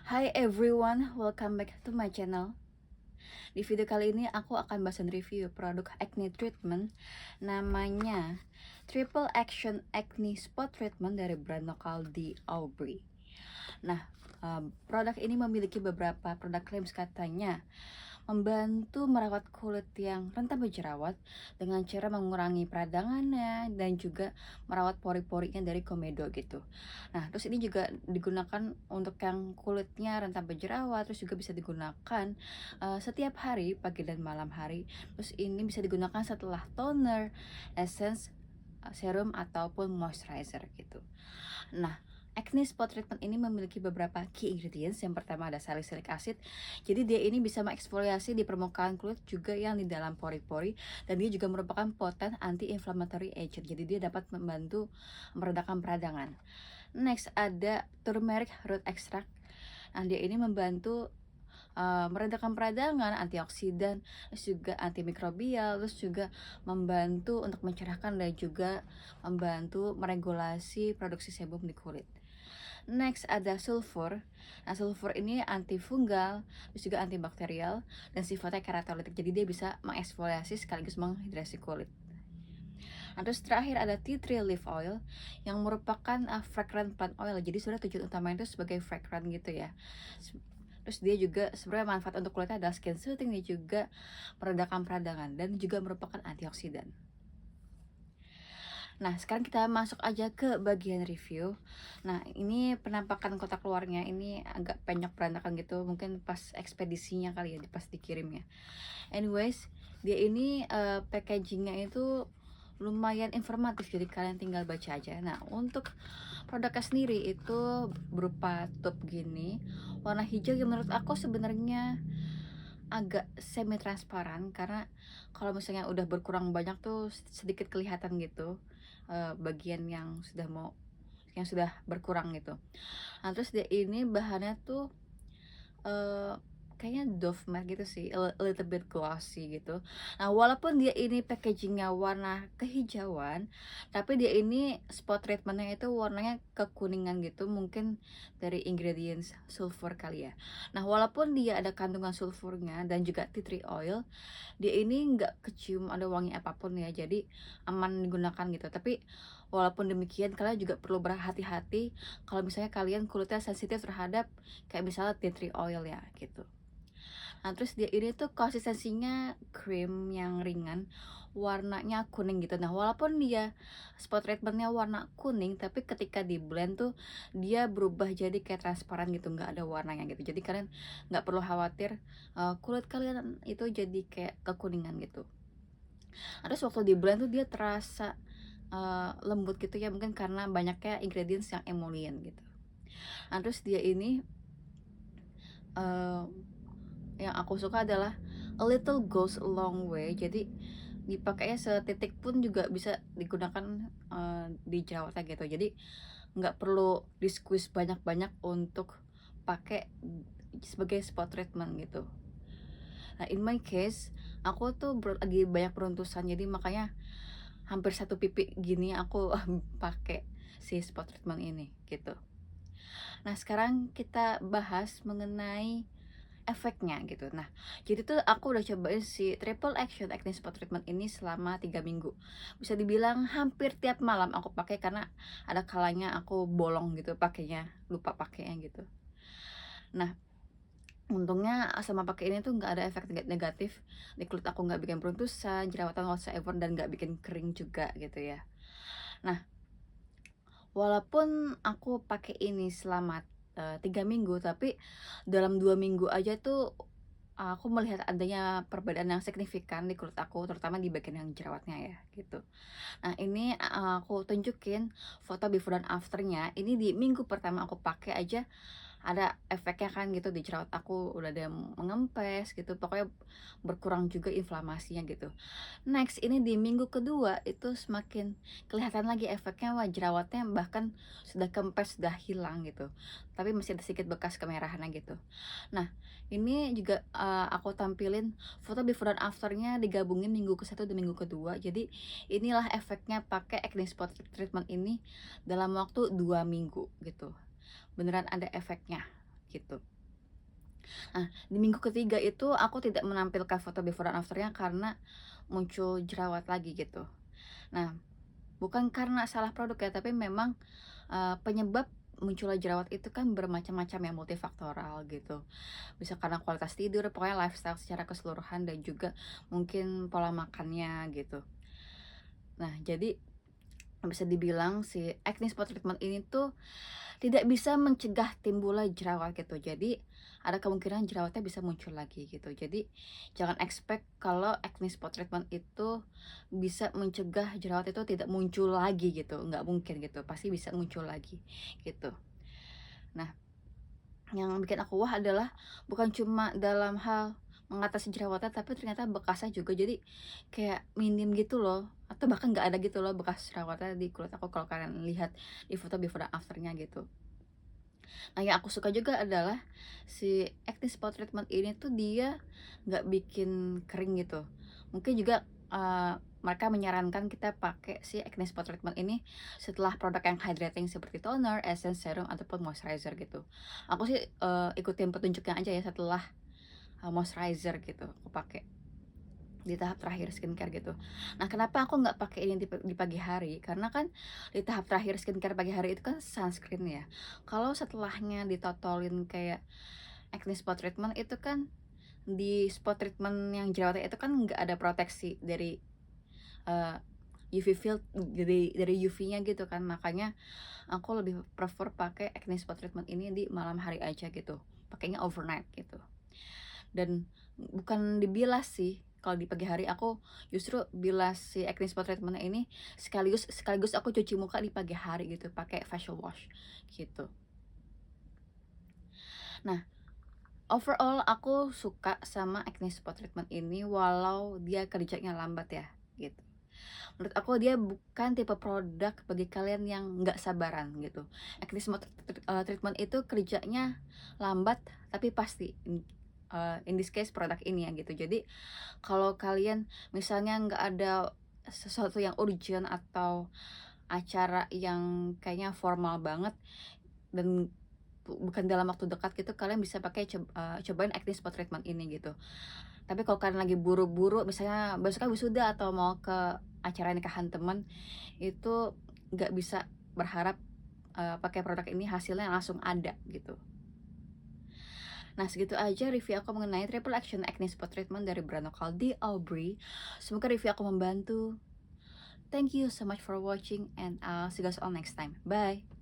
Hi everyone, welcome back to my channel. Di video kali ini aku akan bahas dan review produk acne treatment namanya Triple Action Acne Spot Treatment dari brand lokal di Aubrey. Nah, produk ini memiliki beberapa produk claims, katanya membantu merawat kulit yang rentan berjerawat dengan cara mengurangi peradangannya dan juga merawat pori-porinya dari komedo gitu. Nah, terus ini juga digunakan untuk yang kulitnya rentan berjerawat, terus juga bisa digunakan setiap hari, pagi dan malam hari. Terus ini bisa digunakan setelah toner, essence, serum ataupun moisturizer gitu. Nah, acne spot treatment ini memiliki beberapa key ingredients. Yang pertama ada salicylic acid. Jadi dia ini bisa mengeksfoliasi di permukaan kulit juga yang di dalam pori-pori, dan dia juga merupakan potent anti-inflammatory agent. Jadi dia dapat membantu meredakan peradangan. Next ada turmeric root extract. Nah, dia ini membantu meredakan peradangan, antioksidan, terus juga antimikrobial, terus juga membantu untuk mencerahkan dan juga membantu meregulasi produksi sebum di kulit. Next ada sulfur. Nah, sulfur ini antifungal, terus juga antibakterial, dan sifatnya keratolitik. Jadi dia bisa mengeksfoliasi sekaligus menghidrasi kulit. Nah, terus terakhir ada tea tree leaf oil yang merupakan fragrant plant oil. Jadi sebenarnya tujuan utamanya itu sebagai fragrant gitu ya. Terus dia juga sebenarnya manfaat untuk kulitnya adalah skin soothing dan juga meredakan peradangan dan juga merupakan antioksidan. Nah, sekarang kita masuk aja ke bagian review. Nah, ini penampakan kotak luarnya ini agak penyok berantakan gitu, mungkin pas ekspedisinya kali ya, pas dikirimnya. Anyways, dia ini packagingnya itu lumayan informatif, jadi kalian tinggal baca aja. Nah, untuk produknya sendiri itu berupa tube gini, warna hijau yang menurut aku sebenarnya agak semi transparan, karena kalau misalnya udah berkurang banyak tuh sedikit kelihatan gitu bagian yang sudah berkurang gitu. Nah, terus dia ini bahannya tuh eh kayaknya Dove matte gitu sih, a little bit glossy gitu. Nah, walaupun dia ini packagingnya warna kehijauan, tapi dia ini spot treatmentnya itu warnanya kekuningan gitu, mungkin dari ingredients sulfur kali ya. Nah, walaupun dia ada kandungan sulfurnya dan juga tea tree oil, dia ini nggak kecium ada wangi apapun ya, jadi aman digunakan gitu. Tapi walaupun demikian, kalian juga perlu berhati-hati kalau misalnya kalian kulitnya sensitif terhadap kayak misalnya tea tree oil ya gitu. Nah, terus dia ini tuh konsistensinya krim yang ringan, warnanya kuning gitu. Nah, walaupun dia spot treatmentnya warna kuning, tapi ketika di blend tuh dia berubah jadi kayak transparan gitu, nggak ada warnanya gitu. Jadi kalian nggak perlu khawatir kulit kalian itu jadi kayak kekuningan gitu. Nah, terus waktu di blend tuh dia terasa lembut gitu ya, mungkin karena banyaknya ingredients yang emollient gitu. Nah, terus dia ini yang aku suka adalah a little goes a long way. Jadi dipakainya setitik pun juga bisa digunakan di jerawatnya gitu. Jadi nggak perlu di squeeze banyak-banyak untuk pakai sebagai spot treatment gitu. Nah, in my case aku tuh lagi banyak beruntusan, jadi makanya hampir satu pipi gini aku pakai si spot treatment ini gitu. Nah, sekarang kita bahas mengenai efeknya gitu. Nah, jadi tuh aku udah cobain si Triple Action Acne Spot Treatment ini selama 3 minggu. Bisa dibilang hampir tiap malam aku pakai, karena ada kalanya aku bolong gitu pakainya, lupa pakainya gitu. Nah, untungnya sama pakai ini tuh nggak ada efek negatif di kulit aku, nggak bikin beruntusan, jerawatan whatsoever, dan nggak bikin kering juga gitu ya. Nah, walaupun aku pakai ini selama 3 minggu, tapi dalam 2 minggu aja tuh aku melihat adanya perbedaan yang signifikan di kulit aku, terutama di bagian yang jerawatnya ya, gitu. Nah, ini aku tunjukin foto before dan afternya. Ini di minggu pertama aku pakai aja ada efeknya kan gitu, di jerawat aku udah ada yang mengempes gitu, pokoknya berkurang juga inflamasinya gitu. Next, ini di minggu kedua itu semakin kelihatan lagi efeknya, wah jerawatnya bahkan sudah kempes, sudah hilang gitu, tapi masih ada sedikit bekas kemerahannya gitu. Nah, ini juga aku tampilin foto before dan afternya digabungin minggu ke-1 dan minggu kedua. Jadi inilah efeknya pakai acne spot treatment ini dalam waktu 2 minggu gitu, beneran ada efeknya gitu. Nah, di minggu ketiga itu aku tidak menampilkan foto before dan afternya karena muncul jerawat lagi gitu. Nah, bukan karena salah produk ya, tapi memang penyebab munculnya jerawat itu kan bermacam-macam ya, multifaktoral gitu. Bisa karena kualitas tidur, pokoknya lifestyle secara keseluruhan dan juga mungkin pola makannya gitu. Nah, jadi bisa dibilang si acne spot treatment ini tuh tidak bisa mencegah timbulnya jerawat gitu. Jadi ada kemungkinan jerawatnya bisa muncul lagi gitu. Jadi jangan expect kalau acne spot treatment itu bisa mencegah jerawat itu tidak muncul lagi gitu. Nggak mungkin gitu. Pasti bisa muncul lagi gitu. Nah, yang bikin aku wah adalah bukan cuma dalam hal mengatasi jerawatnya, tapi ternyata bekasnya juga jadi kayak minim gitu loh, atau bahkan nggak ada gitu loh bekas jerawatnya di kulit aku kalau kalian lihat di foto before dan afternya gitu. Nah, yang aku suka juga adalah si acne spot treatment ini tuh dia nggak bikin kering gitu. Mungkin juga mereka menyarankan kita pakai si acne spot treatment ini setelah produk yang hydrating seperti toner, essence, serum ataupun moisturizer gitu. Aku sih ikutin petunjuknya aja ya setelah moisturizer gitu aku pakai di tahap terakhir skincare gitu. Nah, kenapa aku nggak pakai ini di pagi hari? Karena kan di tahap terakhir skincare pagi hari itu kan sunscreen ya. Kalau setelahnya ditotolin kayak acne spot treatment itu kan di spot treatment yang jerawatnya itu kan nggak ada proteksi dari uh, UV field dari UV-nya gitu kan. Makanya aku lebih prefer pakai acne spot treatment ini di malam hari aja gitu. Pakainya overnight gitu. Dan bukan dibilas sih, kalau di pagi hari aku justru bilas si acne spot treatment ini sekaligus aku cuci muka di pagi hari gitu pakai facial wash gitu. Nah, overall aku suka sama acne spot treatment ini walau dia kerjanya lambat ya gitu. Menurut aku dia bukan tipe produk bagi kalian yang nggak sabaran gitu. Acne spot treatment itu kerjanya lambat tapi pasti. In this case produk ini ya gitu. Jadi kalau kalian misalnya nggak ada sesuatu yang urgent atau acara yang kayaknya formal banget dan bukan dalam waktu dekat gitu, kalian bisa pakai cobain acne spot treatment ini gitu. Tapi kalau kalian lagi buru-buru misalnya besoknya wisuda atau mau ke acara nikahan temen, itu nggak bisa berharap pakai produk ini hasilnya langsung ada gitu. Nah, segitu aja review aku mengenai Triple Action Acne Spot Treatment dari brand lokal The Aubrey. Semoga review aku membantu. Thank you so much for watching and I'll see you guys all next time. Bye!